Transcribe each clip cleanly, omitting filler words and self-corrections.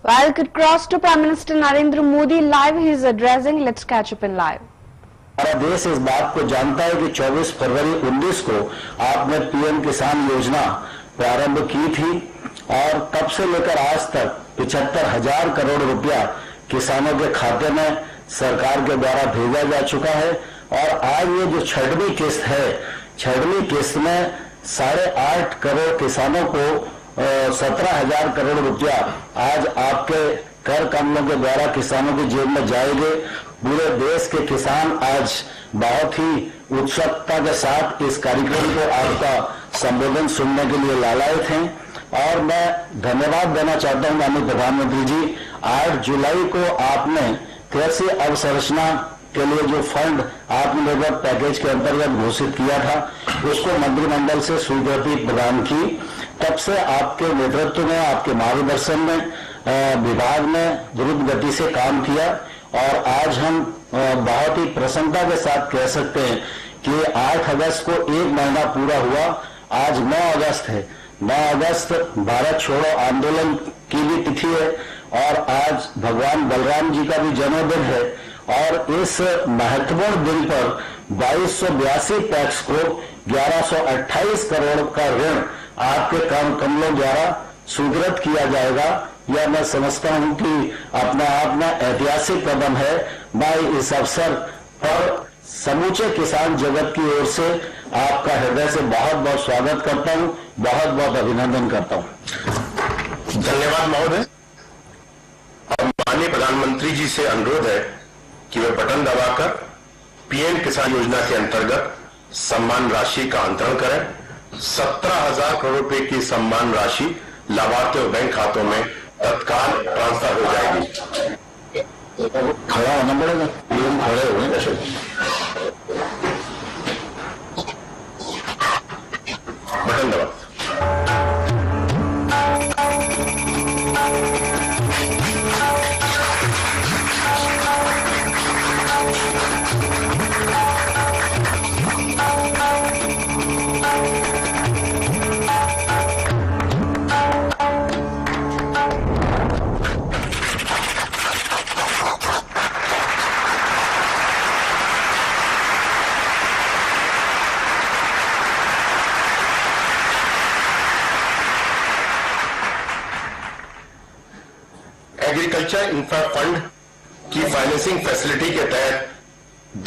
Well, it cross to Prime Minister Narendra Modi live. He is addressing. Let's catch up in live. हमारा देश इस बात को जानता है कि 24 फरवरी 19 को आपने पीएम किसान योजना प्रारंभ की थी और तब से लेकर आज तक 75,000 करोड़ रुपया किसानों के खाते में सरकार के द्वारा भेजा जा चुका है। और आज ये जो छठवीं किस्त है, छठवीं किस्त में 8.5 करोड़ किसानों को 17,000 करोड़ रुपया आज आपके कर कमलों के द्वारा किसानों की जेब में जाएंगे। पूरे देश के किसान आज बहुत ही उत्सुकता के साथ इस कार्यक्रम को आपका संबोधन सुनने के लिए लालायित हैं। और मैं धन्यवाद देना चाहता हूं माननीय प्रधानमंत्री जी, 8 जुलाई को आपने कृषि अवसंरचना के लिए जो फंड आत्मनिर्भर पैकेज के अंतर्गत घोषित किया था, उसको मंत्रिमंडल से स्वीकृति प्रदान की। तब से आपके नेतृत्व में, आपके मार्गदर्शन में विभाग ने द्रुत गति से काम किया और आज हम बहुत ही प्रसन्नता के साथ कह सकते हैं कि 8 अगस्त को 1 महीना पूरा हुआ। आज 9 अगस्त है। 9 अगस्त भारत छोड़ो आंदोलन की भी तिथि है और आज भगवान बलराम जी का भी जन्मदिन है। और इस महत्वपूर्ण दिन पर 2282 पैक्स को 1128 करोड़ का ऋण आपके कमलों द्वारा स्वीकृत किया जाएगा। यह मैं समझता हूं कि अपने आप में ऐतिहासिक कदम है। मैं इस अवसर पर समूचे किसान जगत की ओर से आपका हृदय से बहुत बहुत स्वागत करता हूं, बहुत बहुत अभिनंदन करता हूं। धन्यवाद महोदय। और माननीय प्रधानमंत्री जी से अनुरोध है कि वे बटन दबाकर पीएम किसान योजना के अंतर्गत सम्मान राशि का अंतरण करें। 17,000 करोड़ रुपए की सम्मान राशि लाभार्थियों बैंक खातों में तत्काल ट्रांसफर हो जाएगी। खड़ा होना पड़ेगा, पीएम खड़े हुए बटन दबा। एग्रीकल्चर इंफ्रा फंड की फाइनेंसिंग फैसिलिटी के तहत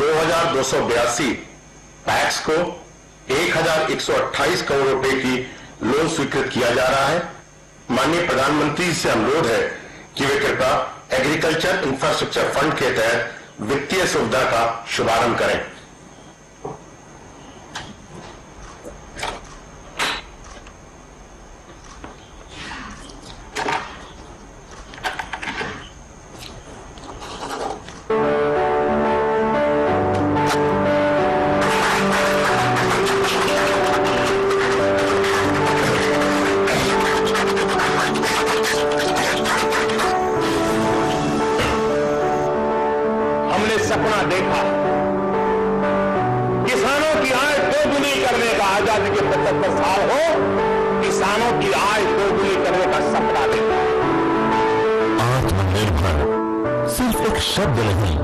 2,282 पैक्स को 1,128 करोड़ रुपए की लोन स्वीकृत किया जा रहा है। माननीय प्रधानमंत्री से अनुरोध है कि वे कृपया एग्रीकल्चर इंफ्रास्ट्रक्चर फंड के तहत वित्तीय सुविधा का शुभारंभ करें। सपना देखा किसानों की आय दोगुनी करने का, आजादी के 75 साल हो, किसानों की आय दोगुनी करने का सपना देखा। आत्मनिर्भर सिर्फ एक शब्द नहीं,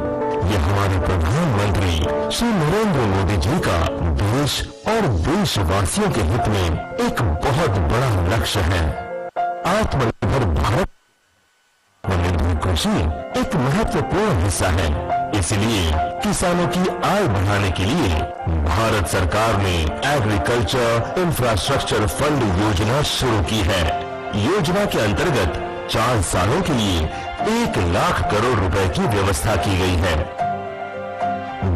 ये हमारे प्रधानमंत्री श्री नरेंद्र मोदी जी का देश और देशवासियों के हित में एक बहुत बड़ा लक्ष्य है। आत्मनिर्भर भारत, आत्मनिर्भर कृषि एक महत्वपूर्ण हिस्सा है। इसलिए किसानों की आय बढ़ाने के लिए भारत सरकार ने एग्रीकल्चर इंफ्रास्ट्रक्चर फंड योजना शुरू की है। योजना के अंतर्गत 4 सालों के लिए 1 लाख करोड़ रुपए की व्यवस्था की गई है।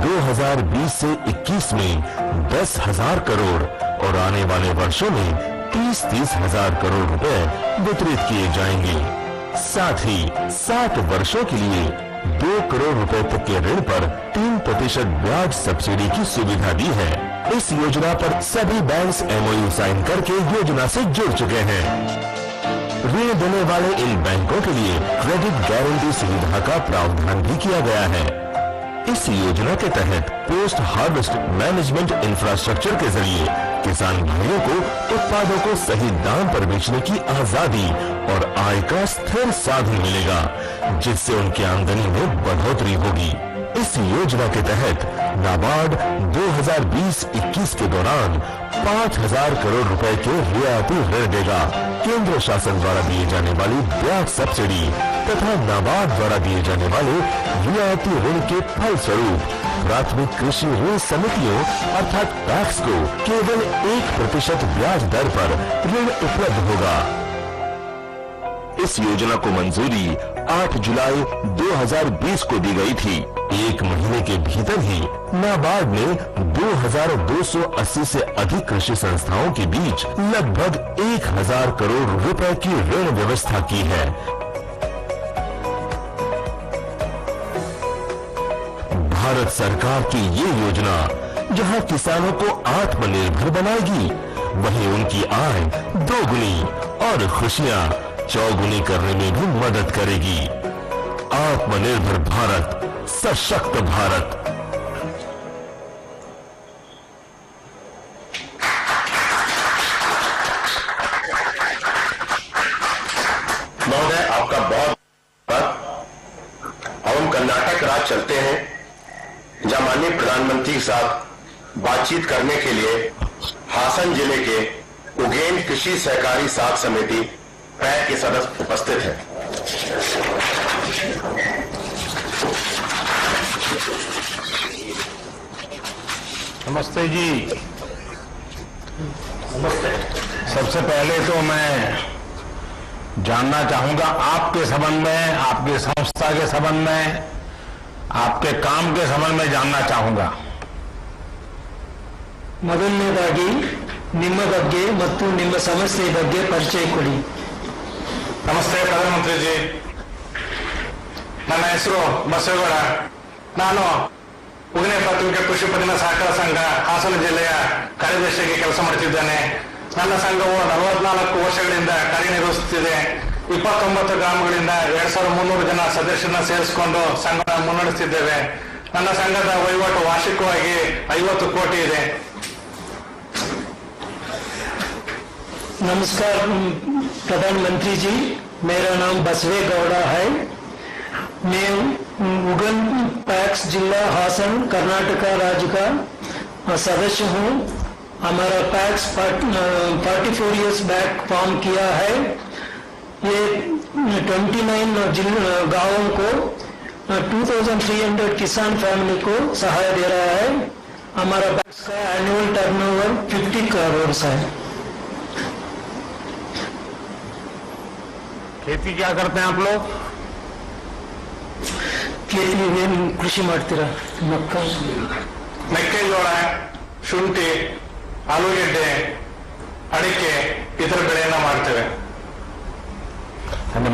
2020 से 21 में 10,000 करोड़ और आने वाले वर्षों में 30-30 हजार करोड़ रुपए वितरित किए जाएंगे। साथ ही 7 वर्षों के लिए 2 करोड़ रुपए तक के ऋण पर 3% ब्याज सब्सिडी की सुविधा दी है। इस योजना पर सभी बैंक्स MOU साइन करके योजना से जुड़ चुके हैं। ऋण देने वाले इन बैंकों के लिए क्रेडिट गारंटी सुविधा का प्रावधान भी किया गया है। इस योजना के तहत पोस्ट हार्वेस्ट मैनेजमेंट इंफ्रास्ट्रक्चर के जरिए किसान भाइयों को उत्पादों को सही दाम पर बेचने की आजादी और आय का स्थिर साधन मिलेगा, जिससे उनकी आमदनी में बढ़ोतरी होगी। इस योजना के तहत नाबार्ड 2020-21 के दौरान 5,000 करोड़ रुपए के रियायती ऋण देगा। केंद्र शासन द्वारा दिए जाने वाली ब्याज सब्सिडी तथा नाबार्ड द्वारा दिए जाने वाले रियायती ऋण के फलस्वरूप प्राथमिक कृषि ऋण समितियों अर्थात पैक्स को केवल 1% ब्याज दर पर ऋण उपलब्ध होगा। इस योजना को मंजूरी 8 जुलाई 2020 को दी गई थी। एक महीने के भीतर ही नाबार्ड ने 2,280 से अधिक कृषि संस्थाओं के बीच लगभग 1,000 करोड़ रुपए की ऋण व्यवस्था की है। भारत सरकार की ये योजना जहां किसानों को आत्मनिर्भर बनाएगी, वहीं उनकी आय दोगुनी और खुशियां चौगुनी करने में भी मदद करेगी। आत्मनिर्भर भारत, सशक्त भारत। महोदय, आपका बहुत अब हम कर्नाटक राज्य चलते हैं, जहां माननीय प्रधानमंत्री के साथ बातचीत करने के लिए हासन जिले के उगेन कृषि सहकारी साख समिति पैक के सदस्य उपस्थित हैं। नमस्ते जी। नमस्ते। सबसे पहले तो मैं जानना चाहूंगा आपके संबंध में, आपकी संस्था के संबंध में, आपके काम के संबंध में जानना चाहूंगा। ಮೊದಲನೇದಾಗಿ ನಿಮ್ಮ ಬಗ್ಗೆ ಮತ್ತು ನಿಮ್ಮ ಸಮಸ್ಯೆ ಬಗ್ಗೆ ಪರಿಚಯ ಕೊಡಿ. ನಮಸ್ತೆ ಪ್ರಧಾನಮಂತ್ರಿ ಜಿ, ನನ್ನ ಹೆಸರು ಬಸವೇಗೌಡ. ನಾನು ಉಗನೆ ಪ್ರಾಥಮಿಕ ಕೃಷಿ ಪತ್ತಿನ ಸಹಕಾರ ಸಂಘ ಹಾಸನ ಜಿಲ್ಲೆಯ ಕಾರ್ಯದರ್ಶಿಯಾಗಿ ಕೆಲಸ ಮಾಡುತ್ತಿದ್ದೇನೆ. ನನ್ನ ಸಂಘವು 44 ವರ್ಷಗಳಿಂದ ಕಾರ್ಯನಿರ್ವಹಿಸುತ್ತಿದೆ. 29 ಗ್ರಾಮಗಳಿಂದ 2,300 ಜನ ಸದಸ್ಯರನ್ನ ಸೇರಿಸಿಕೊಂಡು ಸಂಘ ಮುನ್ನಡೆಸುತ್ತಿದ್ದೇವೆ. ನನ್ನ ಸಂಘದ ವಹಿವಾಟು ವಾರ್ಷಿಕವಾಗಿ 50 ಕೋಟಿ ಇದೆ. नमस्कार प्रधानमंत्री जी, मेरा नाम बसवेगौड़ा है। मैं उगन पैक्स जिला हासन कर्नाटका राज्य का सदस्य हूँ। हमारा पैक्स 44 इयर्स बैक फॉर्म किया है। ये 29 गांवों को 2,300 किसान फैमिली को सहाय दे रहा है। हमारा पैक्स का एनुअल टर्नओवर 50 करोड़ है। खेती क्या करते हैं आप लोग? खेती में कृषि ಮಾಡ್ತೀರಾ? ಮೆಕ್ಕೆಜೋಳ, ಶುಂಠಿ, ಆಲೂಗೆಡ್ಡೆ, ಅಡಿಕೆ ಇತರ ಬೆಳೆಯನ್ನ ಮಾಡ್ತೇವೆ.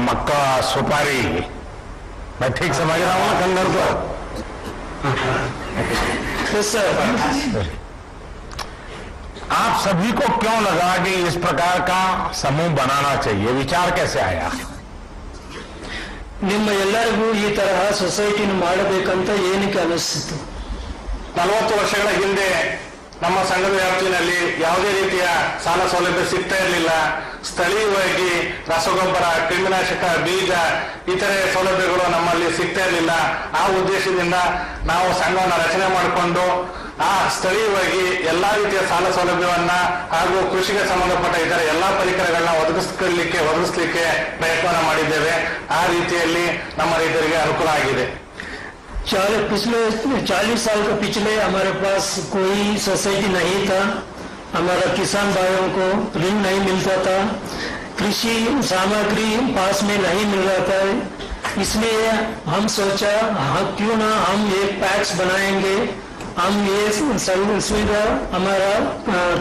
मक्का, सुपारी, मैं ठीक समझ रहा हूँ कंगर को? आप सभी को क्यों लगा कि इस प्रकार का समूह बनाना चाहिए? विचार कैसे आया? ನಿಮ್ಮ ಎಲ್ಲರಿಗೂ ಈ ತರಹ ಸೊಸೈಟಿನ ಮಾಡಬೇಕಂತ ಏನಕ್ಕೆ ಅನಿಸ್ತು? 40 ವರ್ಷಗಳ ಹಿಂದೆ ನಮ್ಮ ಸಂಘದ ವ್ಯಾಪ್ತಿಯಲ್ಲಿ ಯಾವುದೇ ರೀತಿಯ ಸಾಲ ಸೌಲಭ್ಯ ಸಿಗ್ತಾ ಇರಲಿಲ್ಲ. ಸ್ಥಳೀಯವಾಗಿ ರಸಗೊಬ್ಬರ, ಕ್ರಿಮಿನಾಶಕ, ಬೀಜ ಇತರೆ ಸೌಲಭ್ಯಗಳು ನಮ್ಮಲ್ಲಿ ಸಿಗ್ತಾ ಇರಲಿಲ್ಲ. ಆ ಉದ್ದೇಶದಿಂದ ನಾವು ಸಂಘವನ್ನು ರಚನೆ ಮಾಡಿಕೊಂಡು ಆ ಸ್ಥಳೀಯವಾಗಿ ಎಲ್ಲಾ ರೀತಿಯ ಸಾಲ ಸೌಲಭ್ಯವನ್ನ ಹಾಗೂ ಕೃಷಿಗೆ ಸಂಬಂಧಪಟ್ಟ ಇತರ ಎಲ್ಲಾ ಪರಿಕರಗಳನ್ನ ಒದಗಿಸಲಿಕ್ಕೆ ಪ್ರಯತ್ನ ಮಾಡಿದ್ದೇವೆ. ಆ ರೀತಿಯಲ್ಲಿ ನಮ್ಮ ರೈತರಿಗೆ ಅನುಕೂಲ ಆಗಿದೆ. पिछले 40 साल का पिछले हमारे पास कोई सोसाइटी नहीं था। हमारा किसान भाइयों को ऋण नहीं मिलता था, कृषि सामग्री पास में नहीं मिल रहा था। इसलिए हम सोचा क्यों ना हम एक पैक्स बनाएंगे, हम ये सुविधा हमारा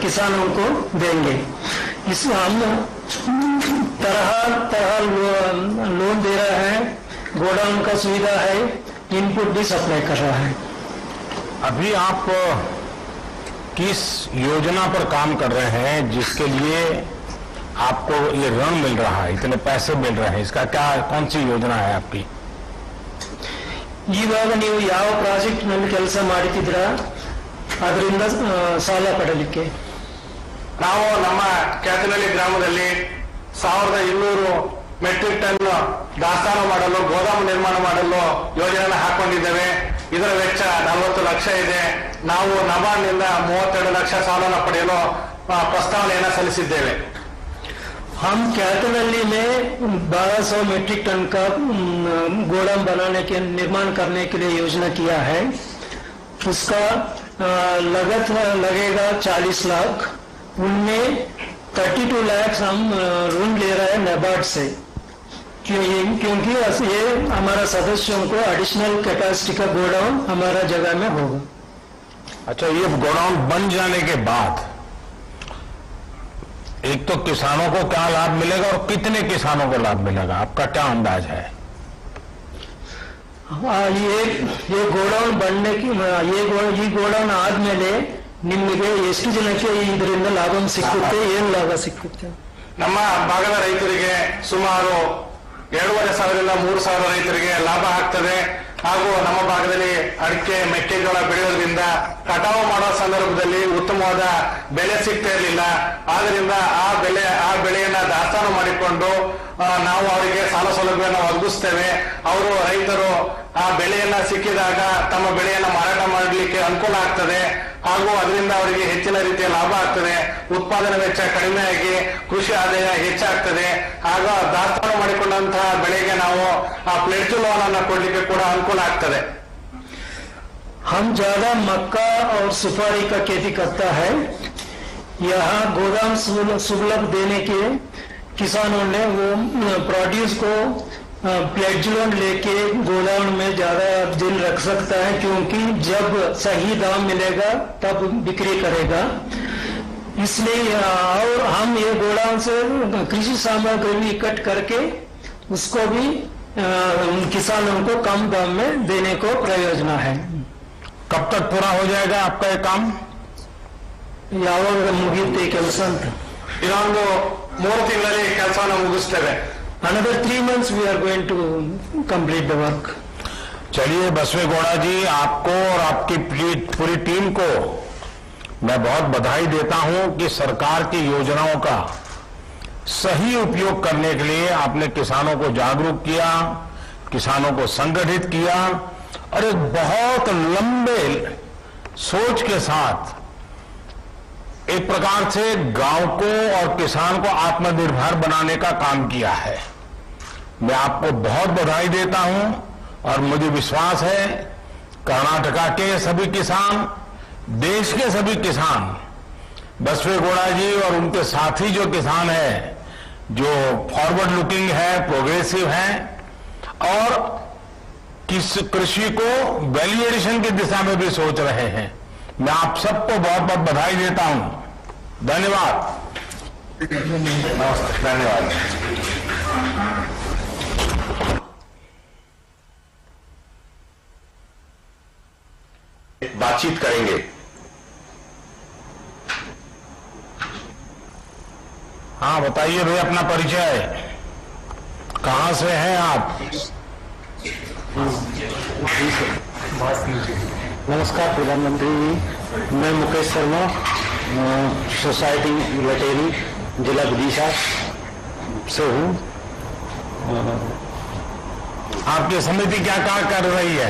किसानों को देंगे। इस हम तरह लोन दे रहा है, गोडाउन का सुविधा है, इनपुट भी सप्लाई कर रहा है। अभी आप किस योजना पर काम कर रहे हैं जिसके लिए आपको ये ऋण मिल रहा है, इतने पैसे मिल रहे हैं? इसका क्या, कौन सी योजना है आपकी? ಇವಾಗ ನೀವು ಯಾವ ಪ್ರಾಜೆಕ್ಟ್ ನಲ್ಲಿ ಕೆಲಸ ಮಾಡುತ್ತಿದ್ದೀರಾ ಅದರಿಂದ ಸಾಲ ಪಡೆಯಲಿಕ್ಕೆ? ನಾವು ನಮ್ಮ ಕ್ಯಾತನಹಳ್ಳಿ ಗ್ರಾಮದಲ್ಲಿ 1200 ಮೆಟ್ರಿಕ್ ಟನ್ ದಾಸ್ತಾನು ಮಾಡಲು ಗೋದಾಮು ನಿರ್ಮಾಣ ಮಾಡಲು ಯೋಜನೆಯನ್ನು ಹಾಕೊಂಡಿದ್ದೇವೆ. ಇದರ ವೆಚ್ಚ 40 ಲಕ್ಷ ಇದೆ. ನಾವು ನಬಾರ್ಡ್ನಿಂದ 32 ಲಕ್ಷ ಸಾಲವನ್ನು ಪಡೆಯಲು ಪ್ರಸ್ತಾವನೆಯನ್ನು ಸಲ್ಲಿಸಿದ್ದೇವೆ. हम कैथनहल्ली में 1200 मीट्रिक टन का गोदाम बनाने के निर्माण करने के लिए योजना किया है. उसका लागत लगेगा 40 लाख. उनमें 32 लाख हम ऋण ले रहे हैं नाबार्ड से, क्योंकि ये हमारा सदस्यों को एडिशनल कैपेसिटी का गोडाउन हमारा जगह में होगा. अच्छा, ये गोडाउन बन जाने के बाद एक तो किसानों को क्या लाभ मिलेगा और कितने किसानों को लाभ मिलेगा, आपका क्या अंदाज है? ये ಗೋಡೌನ್ बनने की ಈ ಗೋಡೌನ್ ಆದ್ಮೇಲೆ ನಿಮಗೆ ಎಷ್ಟು ಜನಕ್ಕೆ ಇದರಿಂದ ಲಾಭ ಸಿಕ್ಕುತ್ತೆ, ಏನು ಲಾಭ ಸಿಕ್ಕುತ್ತೆ? ನಮ್ಮ ಭಾಗದ ರೈತರಿಗೆ ಸುಮಾರು 2,500ರಿಂದ 3,000 ರೈತರಿಗೆ ಲಾಭ ಆಗ್ತದೆ. ಹಾಗೂ ನಮ್ಮ ಭಾಗದಲ್ಲಿ ಅಡಿಕೆ ಮೆಕ್ಕೆಜೋಳ ಬೆಳೆಯೋದ್ರಿಂದ ಕಟಾವು ಮಾಡೋ ಸಂದರ್ಭದಲ್ಲಿ ಉತ್ತಮವಾದ ಬೆಲೆ ಸಿಗ್ತಾ ಇರಲಿಲ್ಲ. ಆದ್ದರಿಂದ ಆ ಬೆಳೆಯನ್ನ ದಾಸ್ತಾನು ಮಾಡಿಕೊಂಡು ನಾವು ಅವರಿಗೆ ಸಾಲ ಸೌಲಭ್ಯವನ್ನು ಒದಗಿಸ್ತೇವೆ. ಅವರು ರೈತರು ಆ ಬೆಳೆಯನ್ನ ಸಿಕ್ಕಿದಾಗ ತಮ್ಮ ಬೆಳೆಯನ್ನ ಮಾರಾಟ ಮಾಡಲಿಕ್ಕೆ ಅನುಕೂಲ ಆಗ್ತದೆ. ಹಾಗೂ ಅದರಿಂದ ಅವರಿಗೆ ಹೆಚ್ಚಿನ ರೀತಿಯ ಲಾಭ ಆಗ್ತದೆ. ಉತ್ಪಾದನಾ ವೆಚ್ಚ ಕಡಿಮೆಯಾಗಿ ಕೃಷಿ ಆದಾಯ ಹೆಚ್ಚಾಗ್ತದೆ. ಆಗ ದಾಸ್ತಾನು ಮಾಡಿಕೊಂಡಂತಹ ಬೆಳೆಗೆ ನಾವು ಆ ಪ್ಲೆಡ್ಜ್ ಲೋನ್ ಅನ್ನು ಕೊಡ್ಲಿಕ್ಕೆ ಕೂಡ ಅನುಕೂಲ ಆಗ್ತದೆ. हम ज्यादा मक्का और सुपारी का खेती करता है. यहाँ गोदाम सुलभ देने के किसानों ने वो प्रोड्यूस को प्लेज लोन लेके गोदाम में ज्यादा दिन रख सकता है, क्योंकि जब सही दाम मिलेगा तब बिक्री करेगा. इसलिए और हम ये गोदाम से कृषि सामग्री भी इकट्ठ करके उसको भी किसानों को कम दाम में देने को प्रयोजन है. कब तक पूरा हो जाएगा आपका ये काम? ಯಾವಾಗ ಮುಗಿಯುತ್ತೆ ಈ ಕೆಲಸ ಅಂತ? ಇದೊಂದು 3 ತಿಂಗಳಲ್ಲಿ ಕೆಲಸವನ್ನು ಮುಗಿಸ್ತೇವೆ. Another 3 months we are going to complete the work. चलिए बसवे गौड़ा जी, आपको और आपकी पूरी टीम को मैं बहुत बधाई देता हूं कि सरकार की योजनाओं का सही उपयोग करने के लिए आपने किसानों को जागरूक किया, किसानों को संगठित किया और एक बहुत लंबे सोच के साथ एक प्रकार से गांव को और किसान को आत्मनिर्भर बनाने का काम किया है. मैं आपको बहुत बधाई देता हूं और मुझे विश्वास है कर्नाटका के सभी किसान, देश के सभी किसान बसवे गौड़ा जी और उनके साथी जो किसान हैं, जो फॉरवर्ड लुकिंग है, प्रोग्रेसिव हैं और किस कृषि को वैल्यू एडिशन की दिशा में भी सोच रहे हैं, मैं आप सबको बहुत बहुत बधाई देता हूं. धन्यवाद. धन्यवाद. बातचीत करेंगे. हाँ बताइए भाई, अपना परिचय, कहां से हैं आप? नमस्कार प्रधानमंत्री जी, मैं मुकेश शर्मा, सोसाइटी लटेरी, जिला विदिशा से हूँ. आपकी समिति क्या कार्य कर रही है?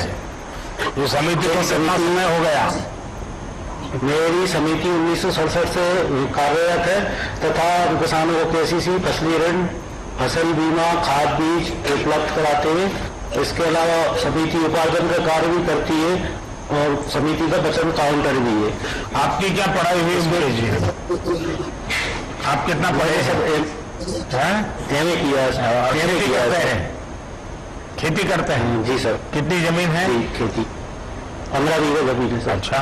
ये समिति को कितना समय हो गया? मेरी समिति 1967 से कार्यरत है तथा किसानों को केसीसी, फसली ऋण, फसल बीमा, खाद बीज उपलब्ध कराते हैं. इसके अलावा समिति उपार्जन का कार्य भी करती है और समिति का बचत काउंटर भी है. आपकी क्या पढ़ाई हुई जी? आप कितना पढ़े हैं? एमए किया है. खेती करते हैं? जी सर. कितनी जमीन है? खेती 15 बीघा जमीन है सर. अच्छा,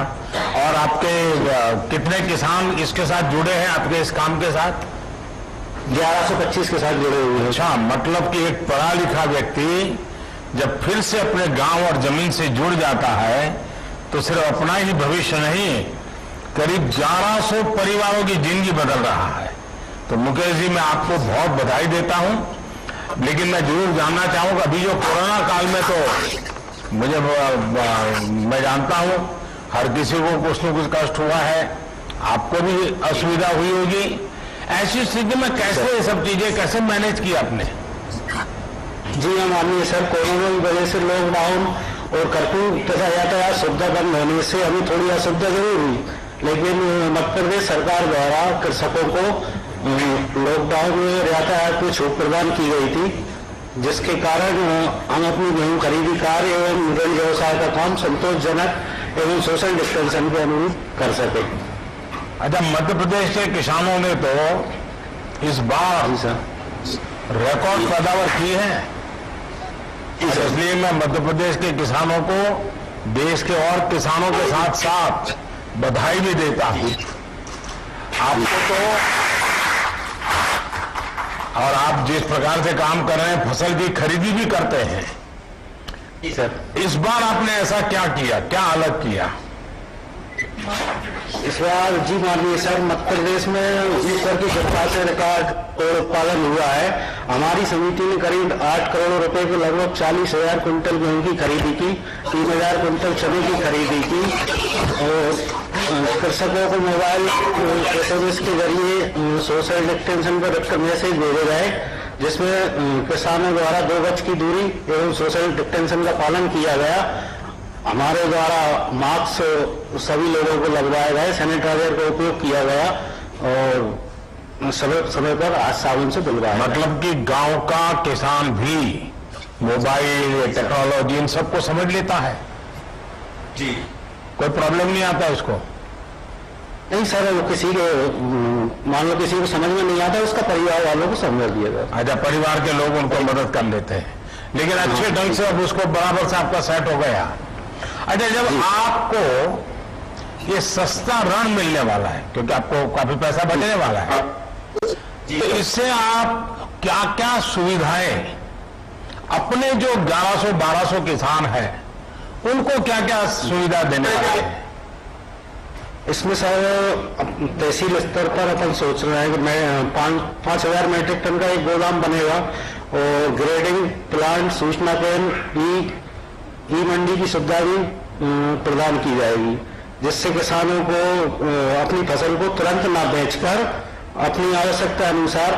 और आपके कितने किसान इसके साथ जुड़े हैं, आपके इस काम के साथ? 1125 के साथ जुड़े हुए हैं. अच्छा, मतलब कि एक पढ़ा लिखा व्यक्ति जब फिर से अपने गांव और जमीन से जुड़ जाता है तो सिर्फ अपना ही भविष्य नहीं, करीब 1100 परिवारों की जिंदगी बदल रहा है. तो मुकेश जी, मैं आपको बहुत बधाई देता हूं, लेकिन मैं जरूर जानना चाहूंगा, अभी जो कोरोना काल में तो मैं जानता हूं हर किसी को कुछ न कुछ कष्ट हुआ है, आपको भी असुविधा हुई होगी। ऐसी स्थिति में कैसे ये सब चीजें कैसे मैनेज की आपने? जी हाँ माननीय सर, कोरोना की वजह से लॉकडाउन और कर्फ्यू तथा यातायात सुविधा बंद होने से अभी थोड़ी असुविधा जरूर हुई, लेकिन मध्य प्रदेश सरकार द्वारा कृषकों को लॉकडाउन में यातायात में छूट प्रदान की गई थी, जिसके कारण हम अपनी गेहूं खरीदी कार्य एवं ऋण व्यवसाय का काम संतोषजनक एवं सोशल डिस्टेंसिंग के अनुरूप कर सके। अच्छा, मध्य प्रदेश के किसानों ने तो इस बार रिकॉर्ड पैदावार की है, इसलिए मैं मध्य प्रदेश के किसानों को देश के और किसानों के साथ साथ बधाई भी देता हूं। आपको तो, और आप जिस प्रकार से काम कर रहे हैं, फसल की खरीदी भी करते हैं सर, इस बार आपने ऐसा क्या किया, क्या अलग किया? इस बार जी माननीय सर, मध्य प्रदेश में ईश्वर की कृपा से रिकॉर्ड उत्पादन हुआ है। हमारी समिति ने करीब 8 करोड़ रुपए के लगभग 40,000 कुंटल गेहूं की खरीदी की, 3,000 कुंटल चने की खरीदी की और कृषकों को मोबाइल SMS के जरिए सोशल डिस्टेंसिंग पर रखकर मैसेज भेजे गए, जिसमें किसानों द्वारा 2 गज की दूरी एवं सोशल डिस्टेंसिंग का पालन किया गया। हमारे द्वारा मास्क सभी लोगों को लगवाए गए, सैनिटाइजर का उपयोग किया गया और समय पर हाथ साबुन से धुलवाया। मतलब कि गांव का किसान भी मोबाइल टेक्नोलॉजी इन सबको समझ लेता है जी, कोई प्रॉब्लम नहीं आता इसको? नहीं सर, वो किसी के मान लो किसी को समझ में नहीं आता, उसका परिवार वालों को समझ दिया जाता। अच्छा, परिवार के लोग उनको मदद कर लेते हैं, लेकिन अच्छे ढंग से अब उसको बराबर से आपका सेट हो गया। अच्छा, जब आपको ये सस्ता ऋण मिलने वाला है, क्योंकि आपको काफी पैसा बचने वाला है, तो इससे आप क्या क्या सुविधाएं अपने जो 1100-1200 किसान हैं उनको क्या क्या सुविधा देने वाले हैं? इसमें सर तहसील स्तर पर अपन सोच रहे हैं कि मैं 5,000 मीट्रिक टन का एक गोदाम बनेगा और ग्रेडिंग प्लांट, सूचना केंद्र, ई मंडी की सुविधा भी प्रदान की जाएगी, जिससे किसानों को अपनी फसल को तुरंत ना बेचकर अपनी आवश्यकता अनुसार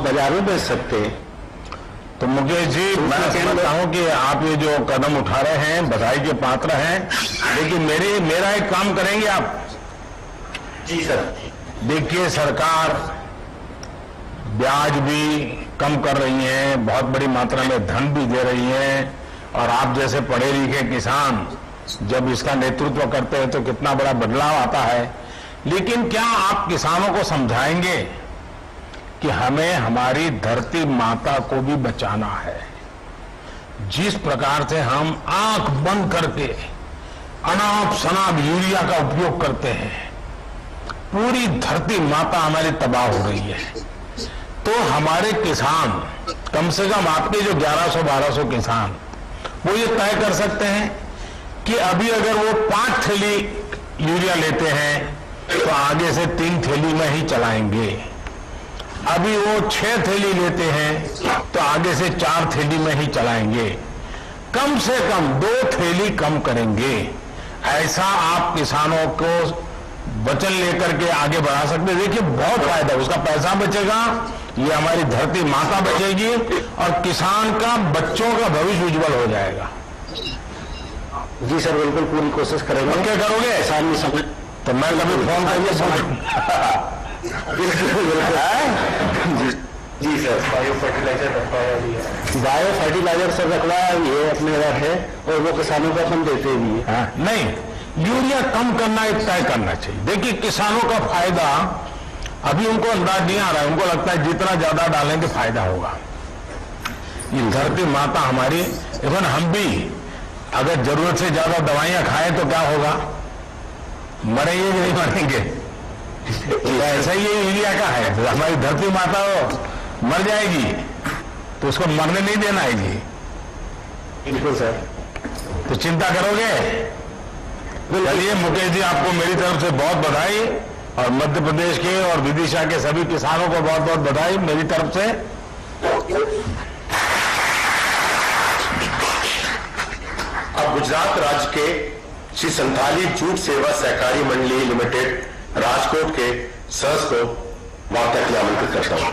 बाजार में बेच सकते हैं। तो मुकेश जी, मैं समझता हूं कि आप ये जो कदम उठा रहे हैं बधाई के पात्र हैं, लेकिन मेरा एक काम करेंगे आप? जी सर। देखिए, सरकार ब्याज भी कम कर रही है, बहुत बड़ी मात्रा में धन भी दे रही है, और आप जैसे पढ़े लिखे किसान जब इसका नेतृत्व करते हैं तो कितना बड़ा बदलाव आता है। लेकिन क्या आप किसानों को समझाएंगे कि हमें हमारी धरती माता को भी बचाना है? जिस प्रकार से हम आंख बंद करके अनाप शनाप यूरिया का उपयोग करते हैं, पूरी धरती माता हमारी तबाह हो रही है। तो हमारे किसान, कम से कम आपके जो 1100-1200 किसान, वो ये तय कर सकते हैं कि अभी अगर वो 5 थैली यूरिया लेते हैं तो आगे से 3 थैली में ही चलाएंगे। अभी वो 6 थैली लेते हैं तो आगे से 4 थैली में ही चलाएंगे। कम से कम 2 थैली कम करेंगे। ऐसा आप किसानों को वचन लेकर के आगे बढ़ा सकते हैं। देखिए, बहुत फायदा, उसका पैसा बचेगा, ये हमारी धरती माता बचेगी और किसान का, बच्चों का भविष्य उज्जवल हो जाएगा। जी सर, बिल्कुल पूरी कोशिश करेंगे। क्या करोगे? किसान भी समझ, तो मैं कभी फोन करके जी सर, बायो फर्टिलाइजर सर रखवाया भी है अपने घर है, और वो किसानों को अपन देते भी है। नहीं, यूरिया कम करना एक तय करना चाहिए। देखिए, किसानों का फायदा अभी उनको अंदाज नहीं आ रहा है, उनको लगता है जितना ज्यादा डालेंगे फायदा होगा। ये धरती माता हमारी, इवन हम भी अगर जरूरत से ज्यादा दवाइयां खाएं तो क्या होगा? मरेंगे कि नहीं मरेंगे? ऐसा ही यूरिया का है, तो हमारी धरती माता मर जाएगी तो उसको मरने नहीं देना है जी। बिल्कुल सर। तो चिंता करोगे? चलिए मुकेश जी, आपको मेरी तरफ से बहुत बधाई, और मध्य प्रदेश के और विदिशा के सभी किसानों को बहुत बहुत बधाई मेरी तरफ से। अब गुजरात राज्य के श्री संथाली जूट सेवा सहकारी मंडली लिमिटेड राजकोट के सर को वार्ता के लिए आमंत्रित करता हूं।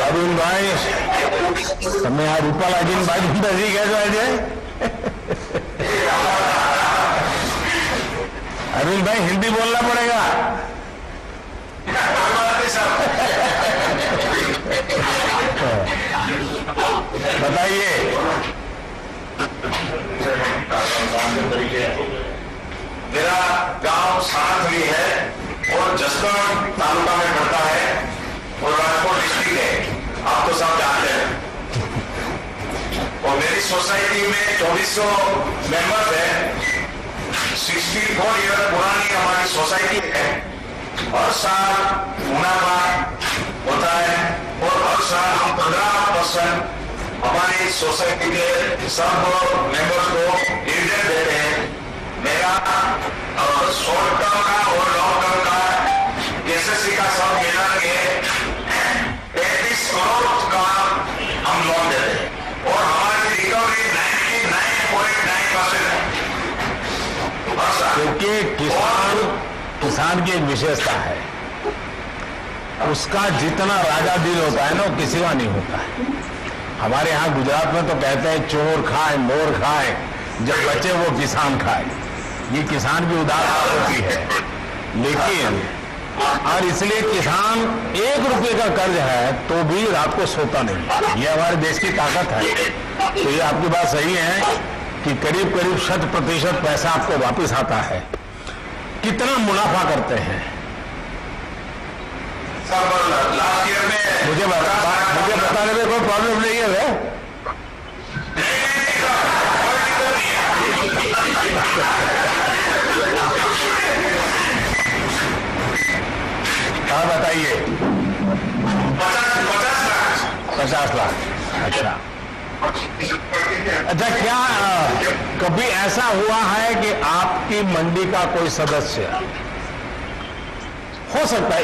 अरुण भाई તમે આ રૂપા લાગીને બાજુ બેસી ગયા છો આજે अरुण भाई हिंदी बोलना पड़ेगा। बताइए। मेरा गांव साथ भी है और जसदण तालुका में पड़ता है और राजकोट डिस्ट्रिक्ट है, आप तो सब जानते हैं। और मेरी सोसाइटी में 2400 मेंबर्स है। 64 ईयर पुरानी हमारी सोसाइटी है। हर साल मुनाफा होता है और हर साल हम 15% हमारी सोसाइटी के सब मेंबर्स को डिविडेंड देते हैं। मेरा शॉर्ट टर्म का और लॉन्ग टर्म का एसएससी का सब मिला के 33 करोड़ का हम लोन देते हैं और हमारी रिकवरी 99.9% है। क्योंकि किसान की एक विशेषता है, उसका जितना राजा दिल होता है ना वो किसी का नहीं होता है। हमारे यहाँ गुजरात में तो कहते हैं चोर खाए मोर खाए, जब बचे वो किसान खाए। ये किसान की उदारता होती है। लेकिन और इसलिए किसान 1 रुपए का कर्ज है तो भी रात को सोता नहीं। ये हमारे देश की ताकत है। तो ये आपकी बात सही है कि करीब करीब 100% पैसा आपको वापस आता है। कितना मुनाफा करते हैं सब लास्ट ईयर में मुझे बताने में कोई प्रॉब्लम नहीं है। हाँ बताइए। 50 लाख। अच्छा, क्या कभी ऐसा हुआ है कि आपकी मंडी का कोई सदस्य, हो सकता है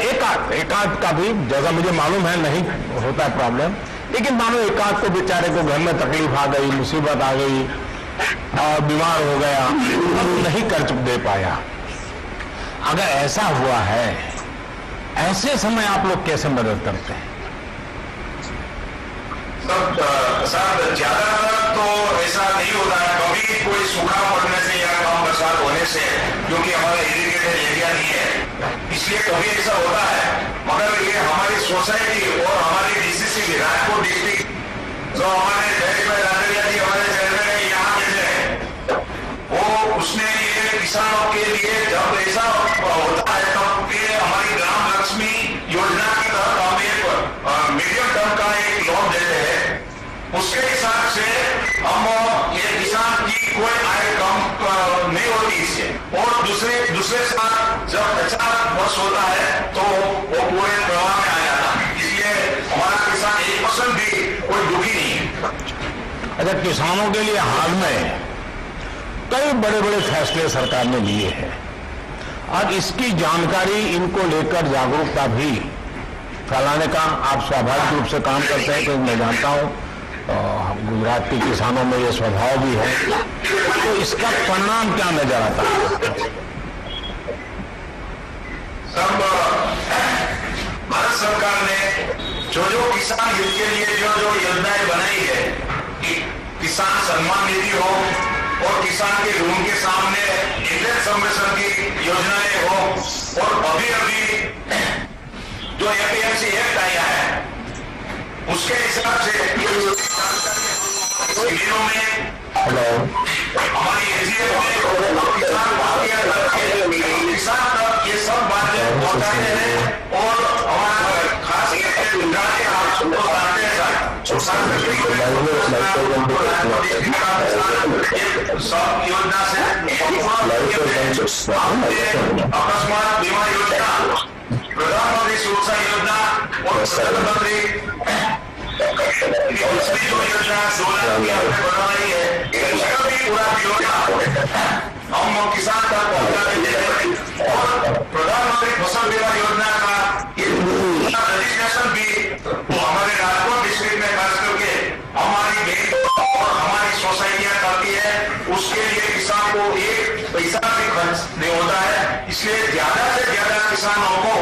एकाध का भी, जैसा मुझे मालूम है नहीं होता है प्रॉब्लम, लेकिन मानो एकाध को बेचारे को घर में तकलीफ आ गई, मुसीबत आ गई और बीमार हो गया, अब नहीं कर्ज दे पाया। अगर ऐसा हुआ है, ऐसे समय आप लोग कैसे मदद करते हैं? सब ज्यादातर तो ऐसा नहीं होता है। कभी कोई सूखा पड़ने से या कम बरसात होने से, क्योंकि हमारा इरिगेटेड एरिया नहीं है, इसलिए कभी ऐसा होता है। मगर ये हमारी सोसाइटी और हमारी डीसीसी राजकोट डिस्ट्रिक्ट जो हमारे देश में राजरिया जी हमारे चेयरमैन है यहाँ के, वो उसने ये किसानों के लिए जब ऐसा होता है तब के हमारी ग्राम लक्ष्मी योजना के तहत हम एक मीडियम टर्म का एक लोन देते हैं। उसके हिसाब से हम ये किसान की कोई आय कम नहीं होती इससे, और दूसरे साल जब 50 वर्ष होता है तो वो पूरे प्रवाह में आ जाता है। इसलिए हमारा किसान 1% भी कोई दुखी नहीं है। अच्छा, किसानों के लिए हाल में कई बड़े बड़े फैसले सरकार ने लिए हैं और इसकी जानकारी इनको लेकर जागरूकता भी फैलाने का आप स्वाभाविक रूप से काम करते हैं, क्योंकि मैं जानता हूं गुजरात के किसानों में ये स्वभाव भी है। तो इसका परिणाम क्या नजर आता है? सब भारत सरकार ने जो किसान हित के लिए जो योजनाएं बनाई है, कि किसान सम्मान निधि हो और किसान के उनके सामने इंडेक्स सबवेंशन की योजनाएं हो, और अभी जो एपीएमसी एक्ट आया है उसके हिसाब से जिलों में हमारी किसान तक ये सब बातें पहुंचाते हैं। और हमारा खास सब योजना से अकस्मात बीमा योजना, प्रधानमंत्री सुरक्षा योजना और प्रधानमंत्री दूसरी जो योजना 16 की हमने बना रही है, इसका भी पूरा योजना हम किसान तक पहुंचा देते हैं। और प्रधानमंत्री फसल बीमा योजना का रजिस्ट्रेशन भी तो हमारे राजकोट डिस्ट्रिक्ट में खास करके हमारी बैंक और हमारी सोसाइटी किसानों को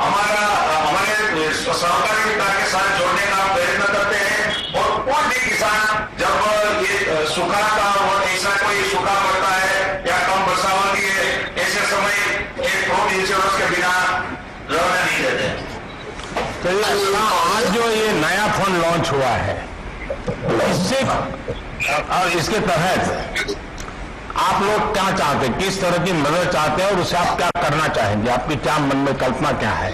हमारे सहकारिता के साथ जोड़ने का प्रयत्न करते हैं। और कोई भी किसान जब ये सूखा का और ऐसा कोई सूखा पड़ता है या कम वर्षा होती है, ऐसे समय एक क्रॉप इंश्योरेंस के बिना रहने नहीं देते। तो आज जो ये नया फंड लॉन्च हुआ है, इससे और इसके तहत आप लोग क्या चाहते हैं, किस तरह की मदद चाहते हैं और उससे आप क्या करना चाहेंगे, आपकी क्या मन में कल्पना क्या है?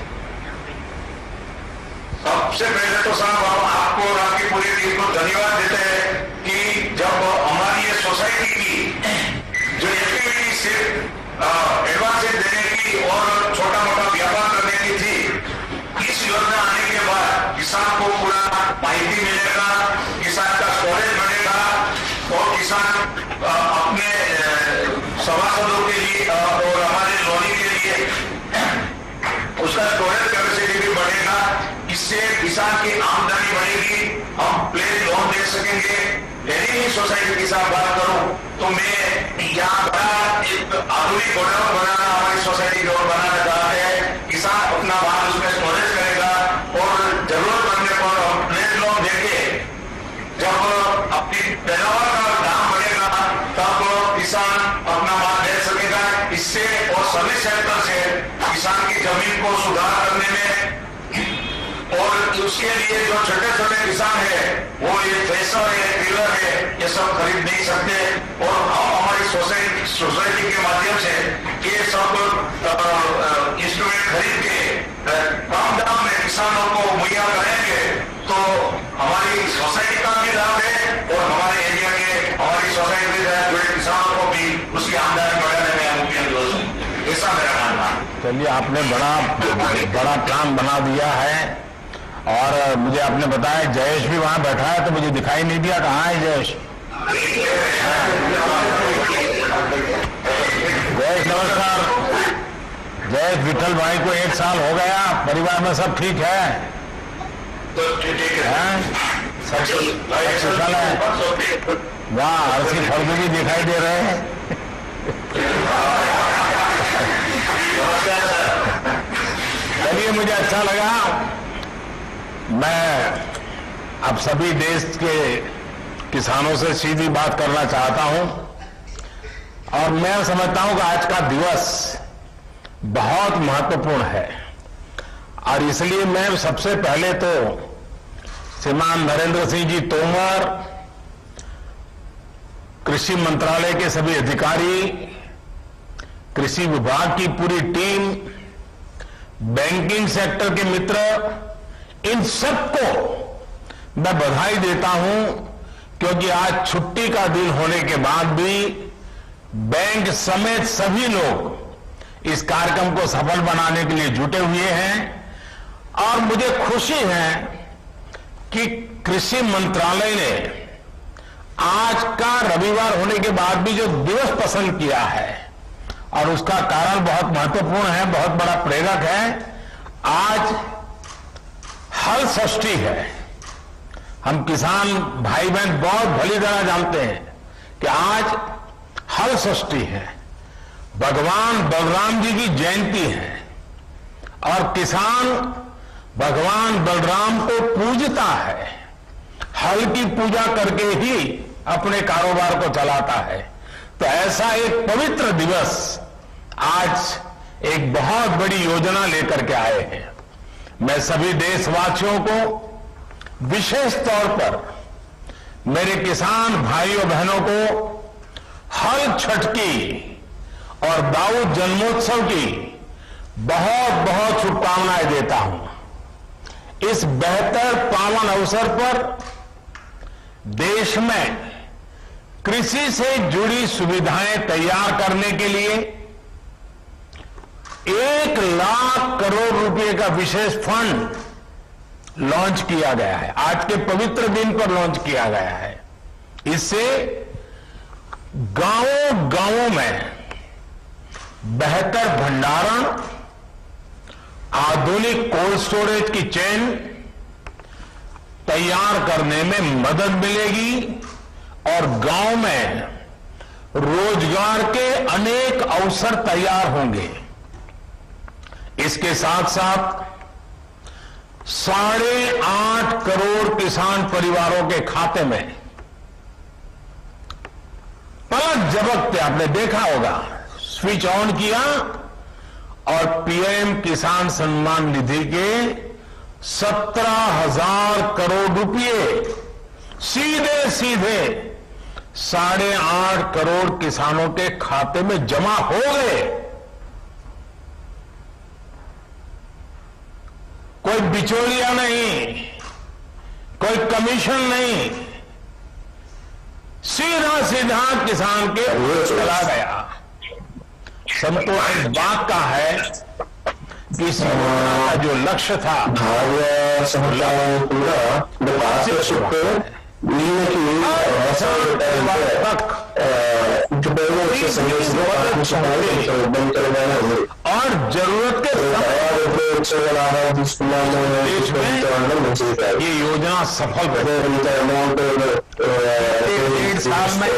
सबसे पहले तो साहब हम आपको और आपकी पूरी टीम को धन्यवाद देते हैं कि जब हमारी ये सोसाइटी की जो एक्टिविटी सिर्फ एडवांस देने की और छोटा मोटा व्यापार करने की थी, इस योजना आने के बाद किसान को पूरा माहिती मिलेगा, किसान का स्टोरेज बनेगा और किसान अपने सभासदों के लिए और हमारे लोनी के लिए उसका स्टोरेज कैपेसिटी भी बढ़ेगा। इससे किसान की आमदनी बढ़ेगी, हम प्लेज लोन दे सकेंगे। यदि ही सोसाइटी की साथ बात करूं तो मैं यहाँ बड़ा एक आधुनिक गोडाउन बनाना हमारी सोसाइटी की ओर बनाना चाहते हैं। किसान अपना माल उसमें स्टोरेज करेगा और जरूरत पड़ने पर हम प्लेज लोन देंगे। जब अपनी पैदावार का दाम बढ़ेगा तब किसान अपना माल दे सकेगा। इससे और सर्विस सेक्टर से किसान की जमीन को सुधार करने में और उसके लिए जो छोटे छोटे किसान है वो ये थ्रेशर है, टिलर है, ये सब खरीद नहीं सकते और हम हमारी सोसाइटी के माध्यम से ये सब इंस्ट्रूमेंट खरीद के कम दाम में किसानों को मुहैया करेंगे तो हमारी सोसाइटी का भी लाभ है और हमारे एरिया के हमारी सोसाइटी से जुड़े किसानों को भी उसकी आमदनी बढ़ाने में मुख्य ऐसा मेरा मानना है। चलिए, आपने बड़ा प्लान बना दिया है और मुझे आपने बताया जयेश भी वहां बैठा है, तो मुझे दिखाई नहीं दिया, कहाँ है जयेश? जयेश नमस्कार। जयेश, विठल भाई को 1 साल हो गया, परिवार में सब ठीक है? सब कुशल है? वाह, हर्षी फर्द भी दिखाई दे रहे हैं। चलिए, मुझे अच्छा लगा। मैं अब सभी देश के किसानों से सीधी बात करना चाहता हूं और मैं समझता हूं कि आज का दिवस बहुत महत्वपूर्ण है और इसलिए मैं सबसे पहले तो श्रीमान नरेंद्र सिंह जी तोमर, कृषि मंत्रालय के सभी अधिकारी, कृषि विभाग की पूरी टीम, बैंकिंग सेक्टर के मित्र, इन सबको मैं बधाई देता हूं क्योंकि आज छुट्टी का दिन होने के बाद भी बैंक समेत सभी लोग इस कार्यक्रम को सफल बनाने के लिए जुटे हुए हैं और मुझे खुशी है कि कृषि मंत्रालय ने आज का रविवार होने के बाद भी जो दिवस पसंद किया है और उसका कारण बहुत महत्वपूर्ण है, बहुत बड़ा प्रेरक है। आज हल षष्ठी है। हम किसान भाई बहन बहुत भली तरह जानते हैं कि आज हल षष्ठी है, भगवान बलराम जी की जयंती है और किसान भगवान बलराम को पूजता है, हल की पूजा करके ही अपने कारोबार को चलाता है। तो ऐसा एक पवित्र दिवस आज एक बहुत बड़ी योजना लेकर के आए हैं। मैं सभी देशवासियों को विशेष तौर पर मेरे किसान भाइयों बहनों को हल छठ की और दाऊ जन्मोत्सव की बहुत बहुत शुभकामनाएं देता हूं। इस बेहतर पावन अवसर पर देश में कृषि से जुड़ी सुविधाएं तैयार करने के लिए 1 लाख करोड़ रुपए का विशेष फंड लॉन्च किया गया है। आज के पवित्र दिन पर लॉन्च किया गया है। इससे गांवों गांवों में बेहतर भंडारण, आधुनिक कोल्ड स्टोरेज की चेन तैयार करने में मदद मिलेगी और गांव में रोजगार के अनेक अवसर तैयार होंगे। इसके साथ साथ 8.5 करोड़ किसान परिवारों के खाते में पलक झपकते आपने देखा होगा, स्विच ऑन किया और पीएम किसान सम्मान निधि के 17,000 करोड़ रुपए सीधे सीधे 8.5 करोड़ किसानों के खाते में जमा हो गए। कोई बिचौलिया नहीं, कोई कमीशन नहीं, सीधा सीधा किसान के चला गया। संतोष इस बात का है कि इस योजना का जो लक्ष्य था और जरूरत के देश में ये योजना सफल रही। 1.5 साल में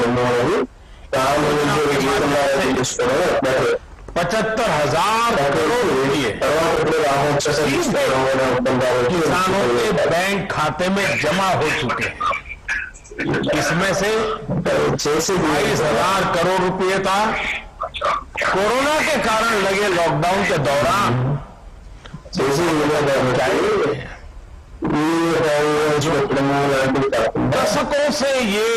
75,000 करोड़ रुपये किसानों के बैंक खाते में जमा हो चुके हैं। इसमें से 22,000 करोड़ रुपये था कोरोना के कारण लगे लॉकडाउन के दौरान दशकों से ये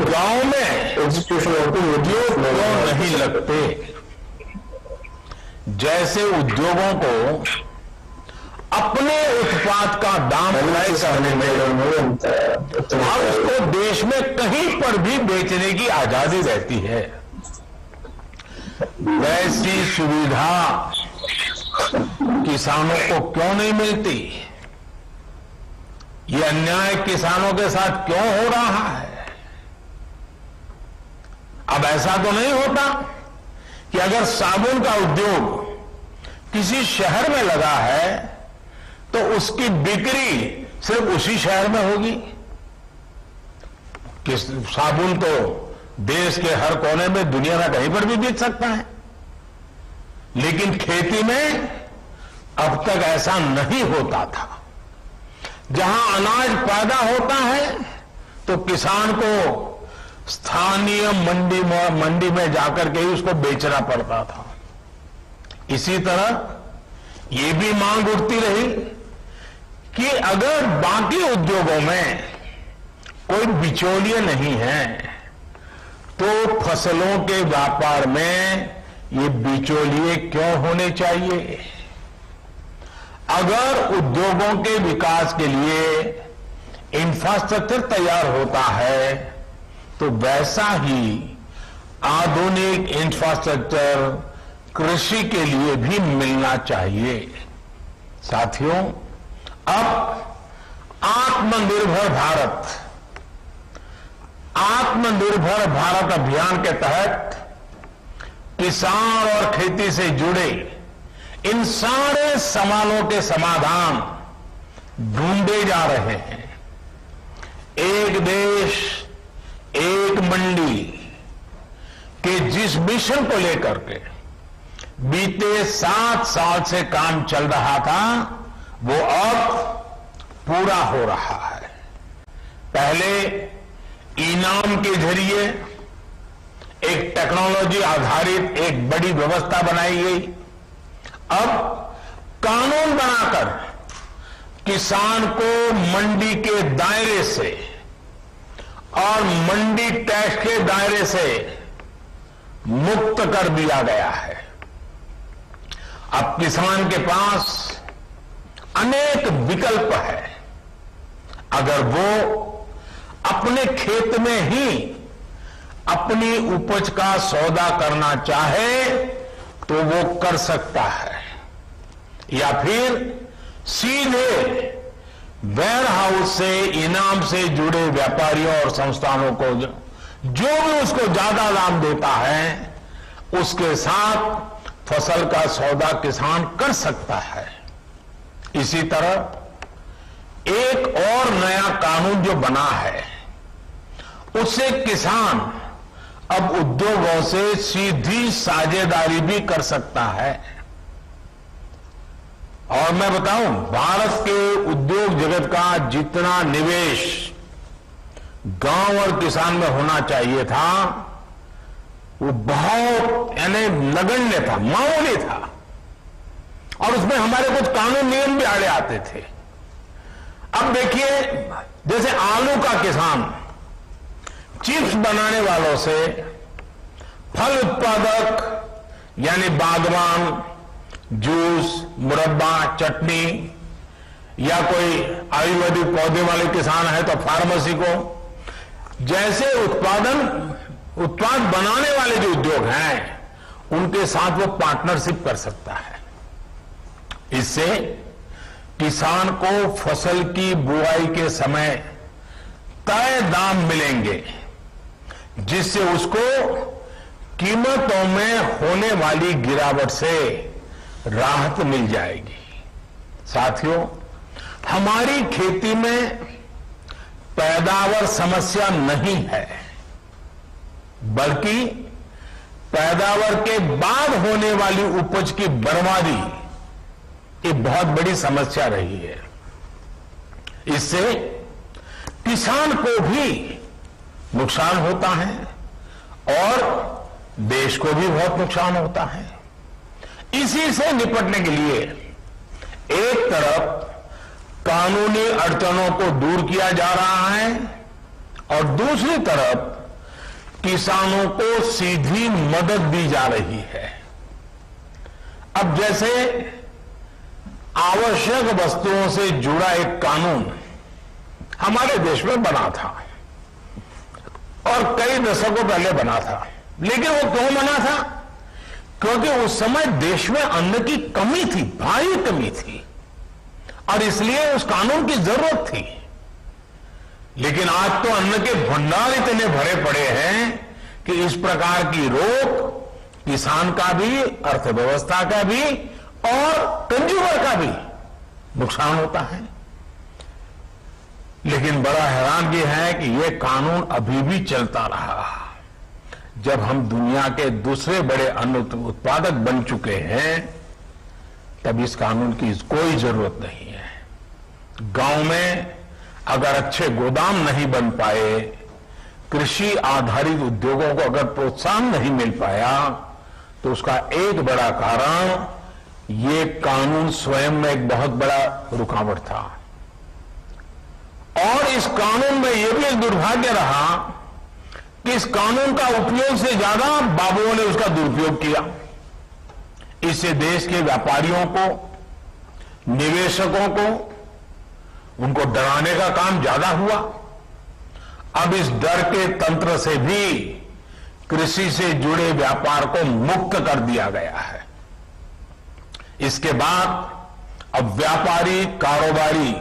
गांव में उद्योग नहीं लगते। जैसे उद्योगों को अपने उत्पाद का दाम तय करने में और उसको देश में कहीं पर भी बेचने की आजादी रहती है, वैसी सुविधा किसानों को क्यों नहीं मिलती? ये अन्याय किसानों के साथ क्यों हो रहा है? अब ऐसा तो नहीं होता कि अगर साबुन का उद्योग किसी शहर में लगा है तो उसकी बिक्री सिर्फ उसी शहर में होगी। कि साबुन तो देश के हर कोने में, दुनिया में कहीं पर भी बेच सकता है, लेकिन खेती में अब तक ऐसा नहीं होता था। जहां अनाज पैदा होता है तो किसान को स्थानीय मंडी में जाकर के ही उसको बेचना पड़ता था। इसी तरह ये भी मांग उठती रही कि अगर बाकी उद्योगों में कोई बिचौलिए नहीं है तो फसलों के व्यापार में ये बिचौलिए क्यों होने चाहिए? अगर उद्योगों के विकास के लिए इंफ्रास्ट्रक्चर तैयार होता है तो वैसा ही आधुनिक इंफ्रास्ट्रक्चर कृषि के लिए भी मिलना चाहिए। साथियों, अब आत्मनिर्भर भारत अभियान के तहत किसान और खेती से जुड़े इन सारे सवालों के समाधान ढूंढे जा रहे हैं। एक देश एक मंडी के जिस मिशन को लेकर के बीते 7 साल से काम चल रहा था वो अब पूरा हो रहा है। पहले इनाम के जरिए एक टेक्नोलॉजी आधारित एक बड़ी व्यवस्था बनाई गई। अब कानून बनाकर किसान को मंडी के दायरे से और मंडी टैक्स के दायरे से मुक्त कर दिया गया है। अब किसान के पास अनेक विकल्प है। अगर वो अपने खेत में ही अपनी उपज का सौदा करना चाहे तो वो कर सकता है, या फिर सीधे वेयर हाउस से इनाम से जुड़े व्यापारियों और संस्थानों को जो भी उसको ज्यादा दाम देता है उसके साथ फसल का सौदा किसान कर सकता है। इसी तरह एक और नया कानून जो बना है उससे किसान अब उद्योगों से सीधी साझेदारी भी कर सकता है। और मैं बताऊं, भारत के उद्योग जगत का जितना निवेश गांव और किसान में होना चाहिए था, वो बहुत यानी नगण्य था, मामूली था, और उसमें हमारे कुछ कानून नियम भी आड़े आते थे। अब देखिए, जैसे आलू का किसान चिप्स बनाने वालों से फल उत्पादक यानी बागवान, जूस, मुरब्बा, चटनी या कोई आयुर्वेदिक पौधे वाले किसान है तो फार्मेसी को, जैसे उत्पाद बनाने वाले जो उद्योग हैं उनके साथ वो पार्टनरशिप कर सकता है। इससे किसान को फसल की बुआई के समय तय दाम मिलेंगे, जिससे उसको कीमतों में होने वाली गिरावट से राहत मिल जाएगी। साथियों, हमारी खेती में पैदावार समस्या नहीं है, बल्कि पैदावार के बाद होने वाली उपज की बर्बादी ये बहुत बड़ी समस्या रही है। इससे किसान को भी नुकसान होता है और देश को भी बहुत नुकसान होता है। इसी से निपटने के लिए एक तरफ कानूनी अड़चनों को दूर किया जा रहा है और दूसरी तरफ किसानों को सीधी मदद दी जा रही है। अब जैसे आवश्यक वस्तुओं से जुड़ा एक कानून हमारे देश में बना था और कई दशकों पहले बना था, लेकिन वो क्यों बना था? क्योंकि उस समय देश में अन्न की कमी थी, भारी कमी थी, और इसलिए उस कानून की जरूरत थी। लेकिन आज तो अन्न के भंडार इतने भरे पड़े हैं कि इस प्रकार की रोक किसान का भी, अर्थव्यवस्था का भी और कंज्यूमर का भी नुकसान होता है। लेकिन बड़ा हैरानगी है कि यह कानून अभी भी चलता रहा। जब हम दुनिया के दूसरे बड़े अन्न उत्पादक बन चुके हैं, तब इस कानून की कोई जरूरत नहीं है। गांव में अगर अच्छे गोदाम नहीं बन पाए, कृषि आधारित उद्योगों को अगर प्रोत्साहन नहीं मिल पाया, तो उसका एक बड़ा कारण ये कानून स्वयं में एक बहुत बड़ा रुकावट था। और इस कानून में यह भी एक दुर्भाग्य रहा कि इस कानून का उपयोग से ज्यादा बाबुओं ने उसका दुरुपयोग किया। इससे देश के व्यापारियों को, निवेशकों को, उनको डराने का काम ज्यादा हुआ। अब इस डर के तंत्र से भी कृषि से जुड़े व्यापार को मुक्त कर दिया गया है। इसके बाद अब व्यापारी, कारोबारी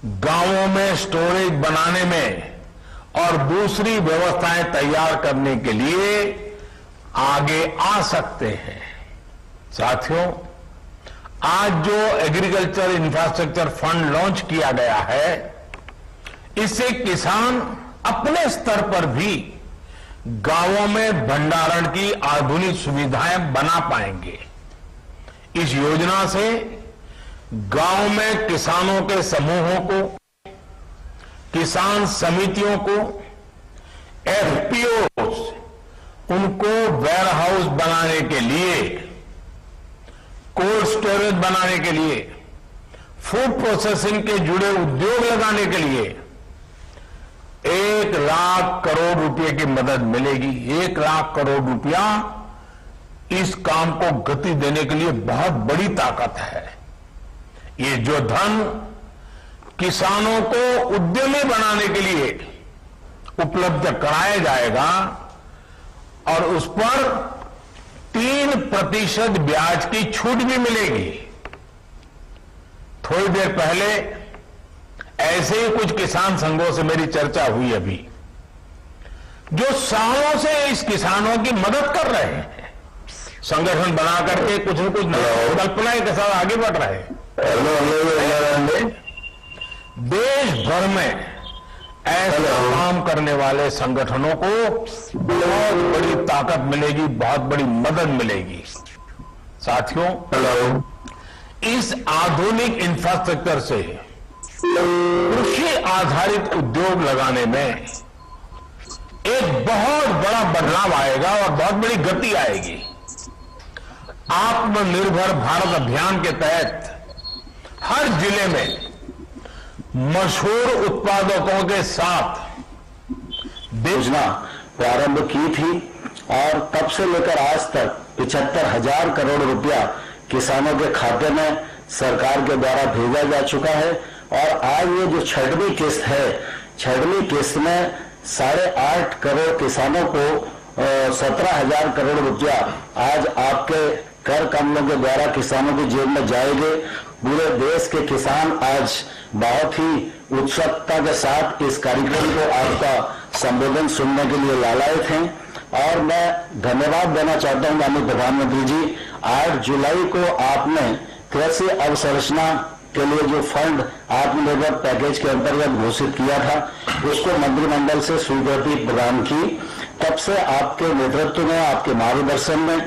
गांवों में स्टोरेज बनाने में और दूसरी व्यवस्थाएं तैयार करने के लिए आगे आ सकते हैं। साथियों, आज जो एग्रीकल्चर इंफ्रास्ट्रक्चर फंड लॉन्च किया गया है, इससे किसान अपने स्तर पर भी गांवों में भंडारण की आधुनिक सुविधाएं बना पाएंगे। इस योजना से गांव में किसानों के समूहों को, किसान समितियों को, एफपीओ उनको वेयर हाउस बनाने के लिए, कोल्ड स्टोरेज बनाने के लिए, फूड प्रोसेसिंग के जुड़े उद्योग लगाने के लिए 1 लाख करोड़ रुपए की मदद मिलेगी। 1 लाख करोड़ रुपया इस काम को गति देने के लिए बहुत बड़ी ताकत है। ये जो धन किसानों को उद्यमी बनाने के लिए उपलब्ध कराया जाएगा और उस पर 3% ब्याज की छूट भी मिलेगी। थोड़ी देर पहले ऐसे ही कुछ किसान संघों से मेरी चर्चा हुई अभी, जो सालों से इस किसानों की मदद कर रहे हैं, संगठन बना करके कुछ न कुछ कल्पना के साथ आगे बढ़ रहे हैं। देश भर में ऐसा काम करने वाले संगठनों को बहुत बड़ी ताकत मिलेगी, बहुत बड़ी मदद मिलेगी। साथियों, इस आधुनिक इंफ्रास्ट्रक्चर से कृषि आधारित उद्योग लगाने में एक बहुत बड़ा बदलाव आएगा और बहुत बड़ी गति आएगी। आत्मनिर्भर भारत अभियान के तहत हर जिले में मशहूर उत्पादकों के साथ योजना प्रारंभ की थी और तब से लेकर आज तक 75,000 करोड़ रुपया किसानों के खाते में सरकार के द्वारा भेजा जा चुका है। और आज ये जो छठवीं किस्त है, छठवीं किस्त में 8.5 करोड़ किसानों को 17,000 करोड़ रुपया आज आपके कर कमलों के द्वारा किसानों की जेब में जाएंगे। पूरे देश के किसान आज बहुत ही उत्सुकता के साथ इस कार्यक्रम को आपका संबोधन सुनने के लिए लालायित हैं। और मैं धन्यवाद देना चाहता हूं माननीय प्रधानमंत्री जी, 8 जुलाई को आपने कृषि अवसंरचना के लिए जो फंड आत्मनिर्भर पैकेज के अंतर्गत घोषित किया था, उसको मंत्रिमंडल से स्वीकृति प्रदान की। तब से आपके नेतृत्व में, आपके मार्गदर्शन में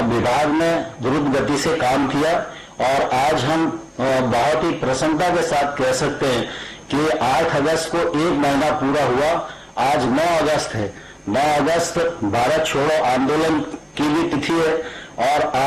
विभाग ने द्रुत गति से काम किया और आज हम बहुत ही प्रसन्नता के साथ कह सकते हैं कि 8 अगस्त को 1 महीना पूरा हुआ। आज 9 अगस्त है। 9 अगस्त भारत छोड़ो आंदोलन की भी तिथि है और